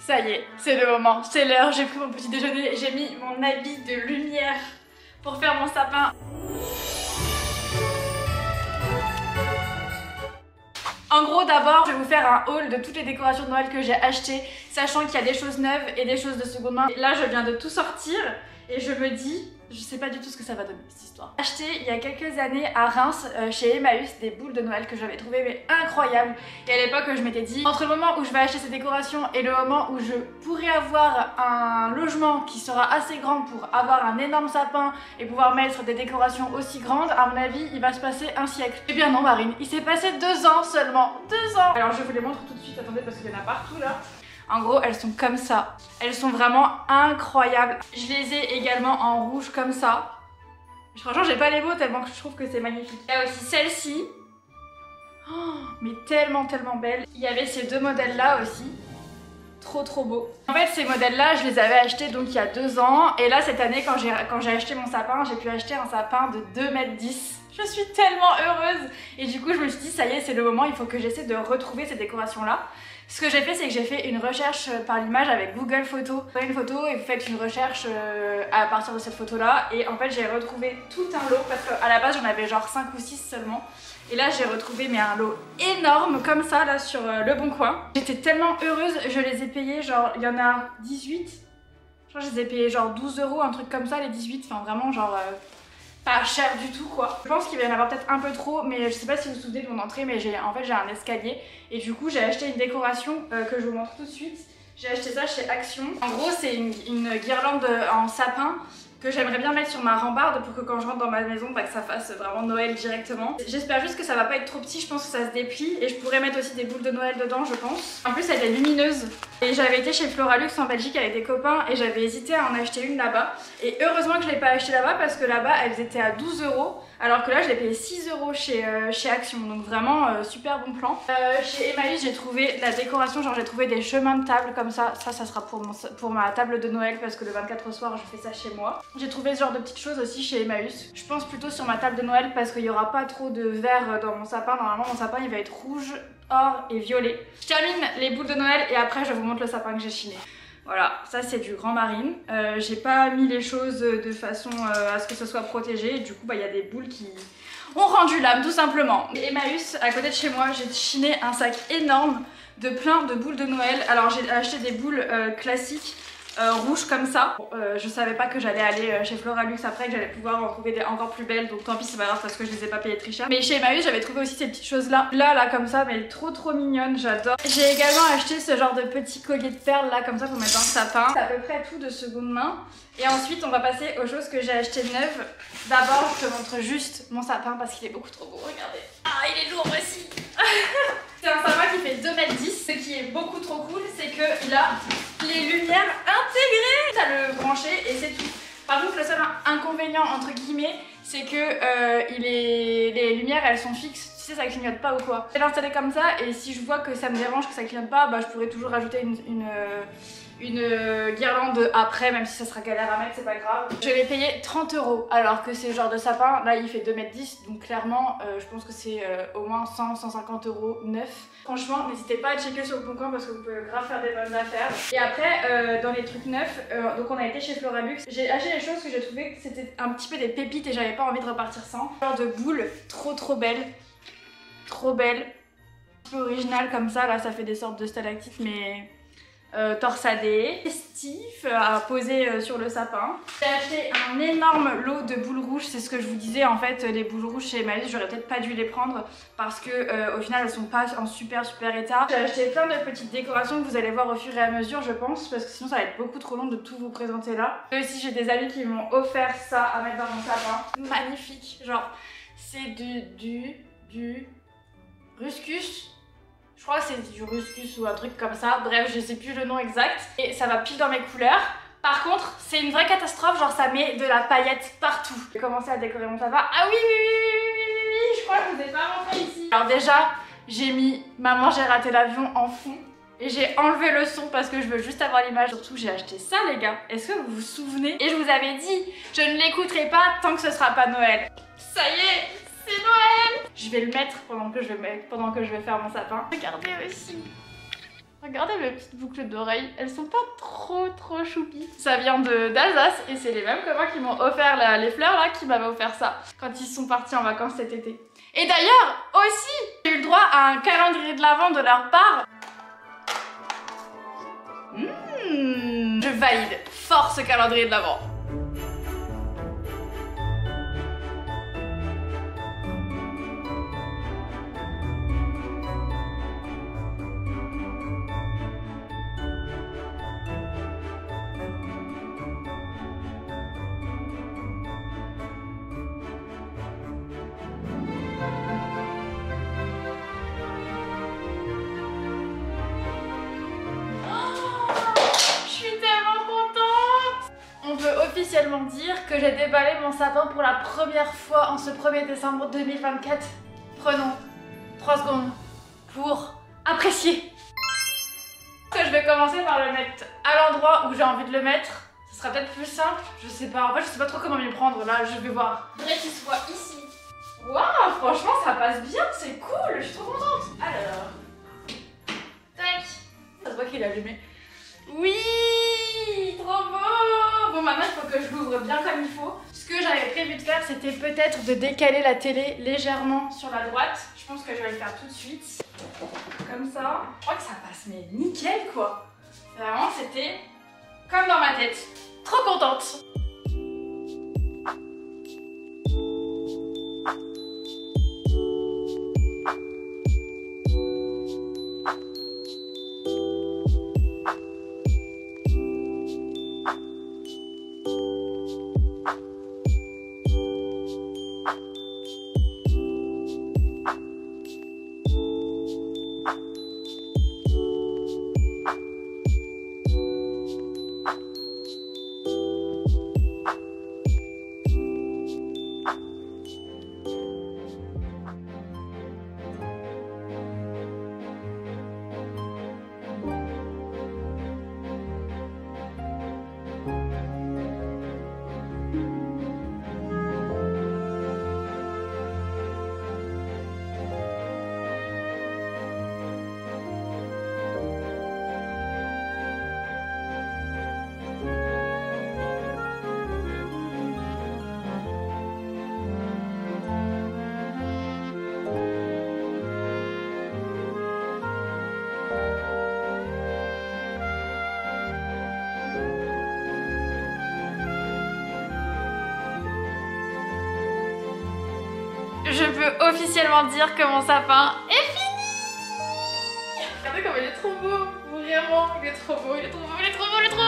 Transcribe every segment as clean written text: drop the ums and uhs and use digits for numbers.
Ça y est, c'est le moment, c'est l'heure, j'ai pris mon petit déjeuner, j'ai mis mon habit de lumière pour faire mon sapin. En gros, d'abord, je vais vous faire un haul de toutes les décorations de Noël que j'ai achetées, sachant qu'il y a des choses neuves et des choses de seconde main. Là, je viens de tout sortir et je me dis, je sais pas du tout ce que ça va donner cette histoire. J'ai acheté il y a quelques années à Reims, chez Emmaüs, des boules de Noël que j'avais trouvées mais incroyables. Et à l'époque, je m'étais dit, entre le moment où je vais acheter ces décorations et le moment où je pourrais avoir un logement qui sera assez grand pour avoir un énorme sapin et pouvoir mettre des décorations aussi grandes, à mon avis, il va se passer un siècle. Eh bien non, Marine, il s'est passé 2 ans seulement. 2 ans. Alors je vous les montre tout de suite, attendez, parce qu'il y en a partout là. En gros, elles sont comme ça. Elles sont vraiment incroyables. Je les ai également en rouge comme ça. Franchement, j'ai pas les mots tellement que je trouve que c'est magnifique. Il y a aussi celle-ci. Oh, mais tellement belle. Il y avait ces 2 modèles là aussi. Trop beau. En fait, ces modèles là, je les avais achetés donc il y a 2 ans. Et là, cette année, quand j'ai acheté mon sapin, j'ai pu acheter un sapin de 2,10 m. Je suis tellement heureuse. Et du coup, je me suis dit, ça y est, c'est le moment, il faut que j'essaie de retrouver ces décorations là. Ce que j'ai fait, c'est que j'ai fait une recherche par l'image avec Google Photos. Vous prenez une photo et vous faites une recherche à partir de cette photo-là. Et en fait, j'ai retrouvé tout un lot parce qu'à la base, j'en avais genre 5 ou 6 seulement. Et là, j'ai retrouvé mais un lot énorme comme ça, là, sur Le Bon Coin. J'étais tellement heureuse, je les ai payés, genre, il y en a 18. Je crois que je les ai payés genre 12 €, un truc comme ça, les 18. Enfin, vraiment, genre... pas cher du tout quoi. Je pense qu'il va y en avoir peut-être un peu trop, mais je sais pas si vous vous souvenez de mon entrée, mais en fait j'ai un escalier et du coup j'ai acheté une décoration que je vous montre tout de suite. J'ai acheté ça chez Action. En gros c'est une guirlande en sapin que j'aimerais bien mettre sur ma rambarde pour que quand je rentre dans ma maison, bah, que ça fasse vraiment Noël directement. J'espère juste que ça va pas être trop petit, je pense que ça se déplie et je pourrais mettre aussi des boules de Noël dedans je pense. En plus elle est lumineuse et j'avais été chez Floralux en Belgique avec des copains et j'avais hésité à en acheter une là-bas. Et heureusement que je l'ai pas acheté là-bas parce que là-bas elles étaient à 12 € alors que là je l'ai payé 6 € chez Action, donc vraiment super bon plan. Chez Emmaüs j'ai trouvé la décoration, genre j'ai trouvé des chemins de table comme ça, ça sera pour ma table de Noël parce que le 24 au soir je fais ça chez moi. J'ai trouvé ce genre de petites choses aussi chez Emmaüs. Je pense plutôt sur ma table de Noël parce qu'il n'y aura pas trop de vert dans mon sapin. Normalement mon sapin il va être rouge, or et violet. Je termine les boules de Noël et après je vous montre le sapin que j'ai chiné. Voilà, ça c'est du Grand Marine. J'ai pas mis les choses de façon à ce que ce soit protégé. Du coup bah il y a des boules qui ont rendu l'âme tout simplement. Emmaüs, à côté de chez moi, j'ai chiné un sac énorme de plein de boules de Noël. Alors j'ai acheté des boules classiques. Rouge comme ça. Je savais pas que j'allais aller chez Floralux après, que j'allais pouvoir en trouver des encore plus belles, donc tant pis c'est pas grave parce que je les ai pas payées très cher. Mais chez Emmaüs j'avais trouvé aussi ces petites choses là comme ça, mais trop mignonnes, j'adore. J'ai également acheté ce genre de petit collier de perles là comme ça pour mettre dans le sapin. C'est à peu près tout de seconde main. Et ensuite on va passer aux choses que j'ai achetées neuves. D'abord je te montre juste mon sapin parce qu'il est beaucoup trop beau, regardez. Ah il est lourd aussi. C'est un sapin qui fait 2,10 m. Ce qui est beaucoup trop cool, c'est qu'il a les lumières intégrées. T'as le branché et c'est tout. Par contre, le seul inconvénient entre guillemets, c'est que les lumières elles sont fixes. Tu sais, ça clignote pas ou quoi. Je vais l'installer comme ça et si je vois que ça me dérange, que ça clignote pas, bah je pourrais toujours rajouter une guirlande après, même si ça sera galère à mettre, c'est pas grave. Je l'ai payé 30 € alors que c'est genre de sapin, là il fait 2,10 m, donc clairement je pense que c'est au moins 100-150 € neuf. Franchement n'hésitez pas à checker sur Le Bon Coin parce que vous pouvez grave faire des bonnes affaires. Et après dans les trucs neufs, donc on a été chez Floralux, j'ai acheté des choses que j'ai trouvé que c'était un petit peu des pépites et j'avais pas envie de repartir sans. Genre de boules trop belles, trop belles, un peu originales comme ça, là ça fait des sortes de stalactites mais... torsadé, festif à poser sur le sapin. J'ai acheté un énorme lot de boules rouges, c'est ce que je vous disais en fait, les boules rouges chez Emmaüs, j'aurais peut-être pas dû les prendre parce que au final elles sont pas en super état. J'ai acheté plein de petites décorations que vous allez voir au fur et à mesure je pense, parce que sinon ça va être beaucoup trop long de tout vous présenter là. Et aussi j'ai des amis qui m'ont offert ça à mettre dans mon sapin, magnifique, genre c'est du ruscus. Je crois que c'est du ruscus ou un truc comme ça, bref je sais plus le nom exact. Et ça va pile dans mes couleurs. Par contre c'est une vraie catastrophe, genre ça met de la paillette partout. J'ai commencé à décorer mon sapin. Ah oui, je crois que je vous ai pas montré ici. Alors déjà j'ai mis Maman j'ai raté l'avion en fond. Et j'ai enlevé le son parce que je veux juste avoir l'image. Surtout j'ai acheté ça les gars, est-ce que vous vous souvenez? Et je vous avais dit, je ne l'écouterai pas tant que ce sera pas Noël. Ça y est, c'est Noël! Je vais le mettre pendant que je vais faire mon sapin. Regardez aussi. Regardez mes petites boucles d'oreilles, elles sont pas trop choupies. Ça vient d'Alsace et c'est les mêmes que moi qui m'ont offert les fleurs là, qui m'avaient offert ça quand ils sont partis en vacances cet été. Et d'ailleurs, aussi, j'ai eu le droit à un calendrier de l'Avent de leur part. Je valide fort ce calendrier de l'Avent. Officiellement dire que j'ai déballé mon sapin pour la première fois en ce 1er décembre 2024. Prenons 3 secondes pour apprécier. Je vais commencer par le mettre à l'endroit où j'ai envie de le mettre. Ce sera peut-être plus simple, je sais pas. En fait, je sais pas trop comment m'y prendre là, je vais voir. Je voudrais qu'il soit ici. Waouh, franchement, ça passe bien, c'est cool, je suis trop contente. Alors, tac. Ça se voit qu'il est allumé. Oui, trop beau. Bon, maintenant il faut que je l'ouvre bien comme il faut. Ce que j'avais prévu de faire, c'était peut-être de décaler la télé légèrement sur la droite. Je pense que je vais le faire tout de suite. Comme ça. Je crois que ça passe mais nickel quoi. Vraiment, c'était comme dans ma tête. Trop contente. Je peux officiellement dire que mon sapin est fini. Regardez comme il est trop beau. Vraiment, il est trop beau, il est trop beau, il est trop beau, il est trop beau.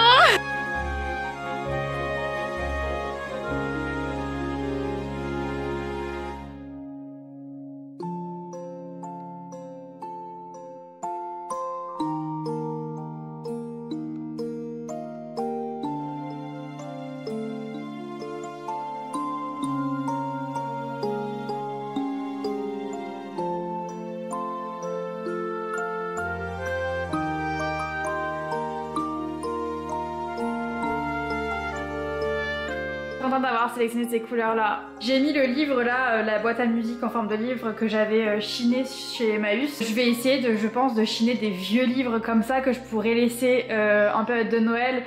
Contente d'avoir sélectionné ces couleurs là. J'ai mis le livre là, la boîte à musique en forme de livre que j'avais chiné chez Emmaüs. Je vais essayer je pense de chiner des vieux livres comme ça que je pourrais laisser en période de Noël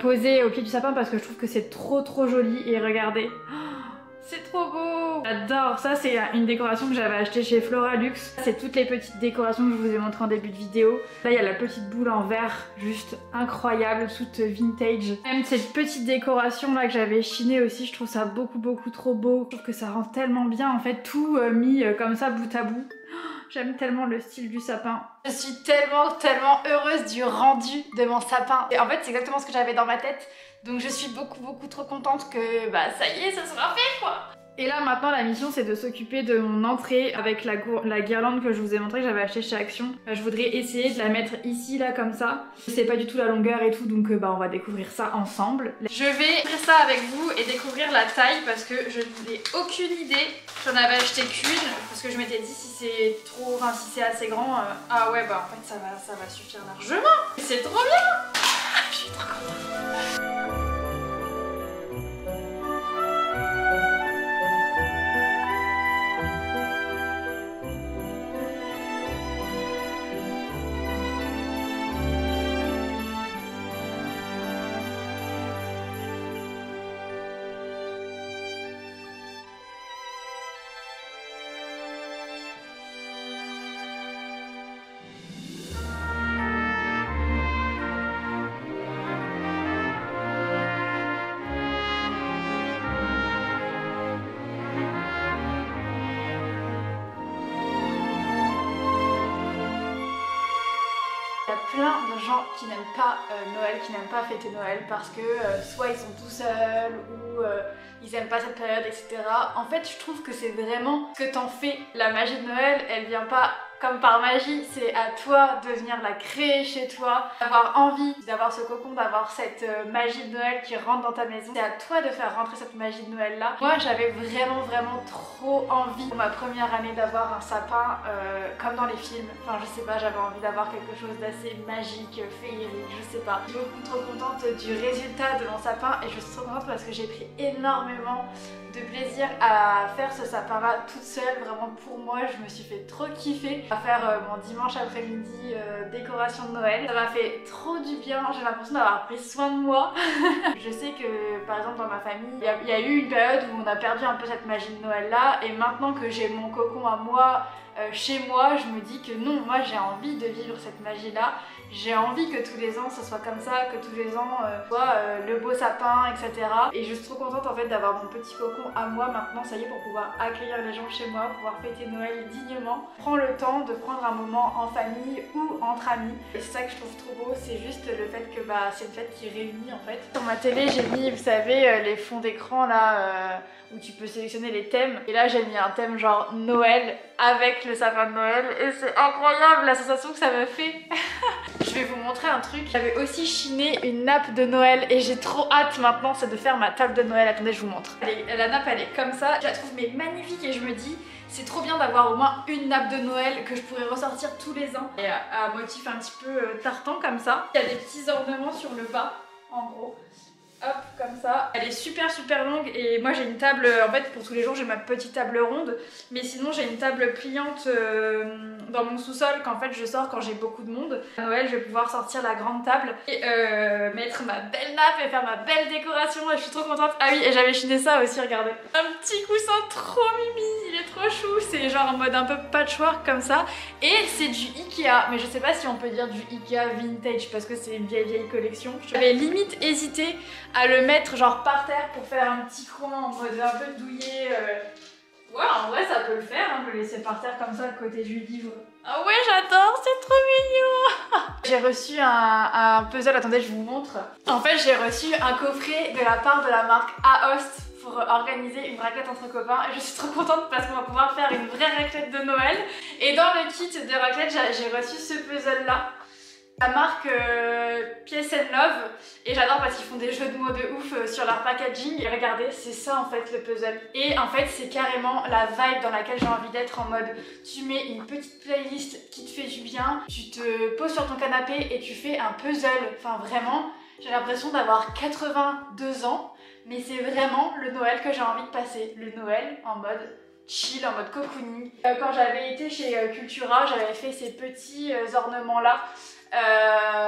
posés au pied du sapin parce que je trouve que c'est trop joli et regardez. C'est trop beau! J'adore! Ça, c'est une décoration que j'avais achetée chez Floralux. C'est toutes les petites décorations que je vous ai montrées en début de vidéo. Là, il y a la petite boule en verre, juste incroyable, toute vintage. Même cette petite décoration là que j'avais chinée aussi, je trouve ça beaucoup trop beau. Je trouve que ça rend tellement bien, en fait, tout mis comme ça, bout à bout. J'aime tellement le style du sapin. Je suis tellement heureuse du rendu de mon sapin. Et en fait, c'est exactement ce que j'avais dans ma tête. Donc je suis beaucoup trop contente que bah ça y est, ça sera fait quoi. Et là maintenant la mission c'est de s'occuper de mon entrée avec la guirlande que je vous ai montré que j'avais acheté chez Action. Je voudrais essayer de la mettre ici là comme ça. Je sais pas du tout la longueur et tout donc bah on va découvrir ça ensemble. Je vais faire ça avec vous et découvrir la taille parce que je n'ai aucune idée. J'en avais acheté qu'une parce que je m'étais dit si c'est trop, enfin si c'est assez grand, ah ouais bah en fait ça va suffire largement. C'est trop bien. Je suis trop contente. gens qui n'aiment pas Noël, qui n'aiment pas fêter Noël parce que soit ils sont tout seuls ou ils aiment pas cette période, etc. En fait, je trouve que c'est vraiment ce que t'en fais. La magie de Noël, elle vient pas comme par magie, c'est à toi de venir la créer chez toi, d'avoir envie d'avoir ce cocon, d'avoir cette magie de Noël qui rentre dans ta maison. C'est à toi de faire rentrer cette magie de Noël là. Moi j'avais vraiment trop envie pour ma première année d'avoir un sapin comme dans les films. Enfin je sais pas, j'avais envie d'avoir quelque chose d'assez magique, féerique, je sais pas. Je suis beaucoup trop contente du résultat de mon sapin et je suis trop contente parce que j'ai pris énormément de plaisir à faire ce sapin là toute seule, vraiment pour moi. Je me suis fait trop kiffer à faire mon dimanche après-midi décoration de Noël. Ça m'a fait trop du bien, j'ai l'impression d'avoir pris soin de moi. Je sais que par exemple dans ma famille, il y a eu une période où on a perdu un peu cette magie de Noël là, et maintenant que j'ai mon cocon à moi chez moi, je me dis que non, moi j'ai envie de vivre cette magie là. J'ai envie que tous les ans ce soit comme ça, que tous les ans soit le beau sapin, etc. Et je suis trop contente en fait d'avoir mon petit cocon à moi maintenant, ça y est, pour pouvoir accueillir les gens chez moi, pouvoir fêter Noël dignement. Prends le temps de prendre un moment en famille ou entre amis. Et c'est ça que je trouve trop beau, c'est juste le fait que c'est une fête qui réunit en fait. Sur ma télé j'ai mis, vous savez, les fonds d'écran là où tu peux sélectionner les thèmes. Et là j'ai mis un thème genre Noël avec le sapin de Noël et c'est incroyable la sensation que ça me fait. Je vais vous montrer un truc. J'avais aussi chiné une nappe de Noël et j'ai trop hâte maintenant, c'est de faire ma table de Noël. Attendez, je vous montre. La nappe elle est comme ça, je la trouve mais magnifique et je me dis c'est trop bien d'avoir au moins une nappe de Noël que je pourrais ressortir tous les ans. Et à motif un petit peu tartan comme ça. Il y a des petits ornements sur le bas en gros. Hop, comme ça. Elle est super longue et moi j'ai une table, en fait pour tous les jours j'ai ma petite table ronde, mais sinon j'ai une table pliante dans mon sous-sol qu'en fait je sors quand j'ai beaucoup de monde. À Noël je vais pouvoir sortir la grande table et mettre ma belle nappe et faire ma belle décoration et je suis trop contente. Ah oui, et j'avais chiné ça aussi, regardez. Un petit coussin trop mimi, il est trop chou, c'est genre en mode un peu patchwork comme ça et c'est du Ikea, mais je sais pas si on peut dire du Ikea vintage parce que c'est une vieille collection. J'avais limite hésité à le mettre genre par terre pour faire un petit coin en mode un peu douillet. Ouais, en vrai ça peut le faire, hein, de le laisser par terre comme ça à côté du livre. Ah ouais, j'adore, c'est trop mignon. J'ai reçu un puzzle, attendez je vous montre. En fait j'ai reçu un coffret de la part de la marque Aost pour organiser une raclette entre copains et je suis trop contente parce qu'on va pouvoir faire une vraie raclette de Noël. Et dans le kit de raclette j'ai reçu ce puzzle là. La marque Peace and Love et j'adore parce qu'ils font des jeux de mots de ouf sur leur packaging et regardez c'est ça en fait le puzzle et en fait c'est carrément la vibe dans laquelle j'ai envie d'être en mode tu mets une petite playlist qui te fait du bien, tu te poses sur ton canapé et tu fais un puzzle, enfin vraiment j'ai l'impression d'avoir 82 ans mais c'est vraiment le Noël que j'ai envie de passer, le Noël en mode chill, en mode cocooning. Quand j'avais été chez Cultura j'avais fait ces petits ornements là.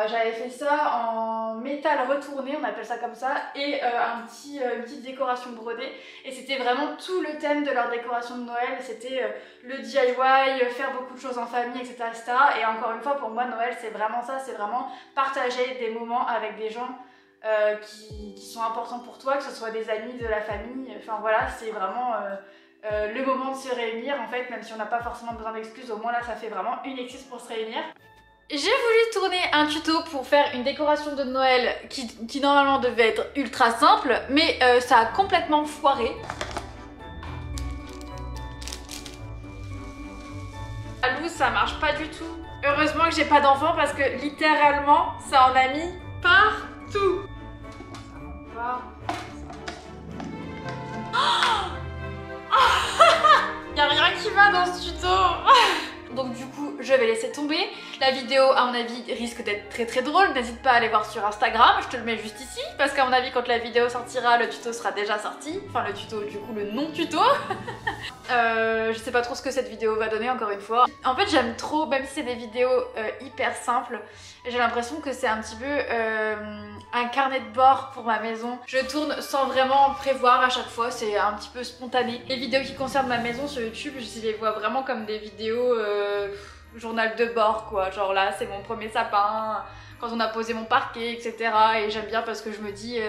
J'avais fait ça en métal retourné, on appelle ça comme ça, et une petite décoration brodée. Et c'était vraiment tout le thème de leur décoration de Noël, c'était le DIY, faire beaucoup de choses en famille, etc., etc. Et encore une fois, pour moi, Noël, c'est vraiment ça, c'est vraiment partager des moments avec des gens qui sont importants pour toi, que ce soit des amis, de la famille, enfin voilà, c'est vraiment... le moment de se réunir en fait, même si on n'a pas forcément besoin d'excuses, au moins là ça fait vraiment une excuse pour se réunir. J'ai voulu tourner un tuto pour faire une décoration de Noël qui normalement devait être ultra simple, mais ça a complètement foiré. À loose, ça marche pas du tout. Heureusement que j'ai pas d'enfant parce que littéralement ça en a mis partout. Y a rien qui va dans ce tuto. Donc du coup je vais laisser tomber. La vidéo à mon avis risque d'être très drôle. N'hésite pas à aller voir sur Instagram, je te le mets juste ici. Parce qu'à mon avis quand la vidéo sortira, le tuto sera déjà sorti. Enfin le tuto, du coup le non-tuto. Je sais pas trop ce que cette vidéo va donner encore une fois. En fait j'aime trop, même si c'est des vidéos hyper simples, j'ai l'impression que c'est un petit peu un carnet de bord pour ma maison. Je tourne sans vraiment prévoir à chaque fois, c'est un petit peu spontané. Les vidéos qui concernent ma maison sur YouTube, je les vois vraiment comme des vidéos journal de bord quoi. Genre là c'est mon premier sapin, quand on a posé mon parquet, etc. Et j'aime bien parce que je me dis...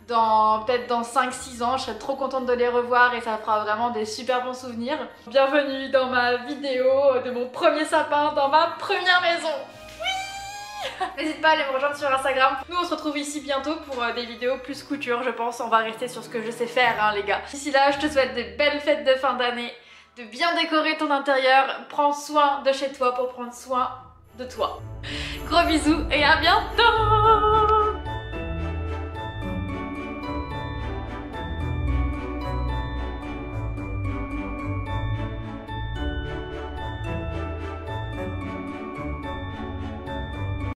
peut-être dans 5-6 ans, je serais trop contente de les revoir et ça fera vraiment des super bons souvenirs. Bienvenue dans ma vidéo de mon premier sapin dans ma première maison. Oui. N'hésite pas à aller me rejoindre sur Instagram. Nous on se retrouve ici bientôt pour des vidéos plus couture, je pense. On va rester sur ce que je sais faire hein, les gars. D'ici là, je te souhaite de belles fêtes de fin d'année, de bien décorer ton intérieur. Prends soin de chez toi pour prendre soin de toi. Gros bisous et à bientôt.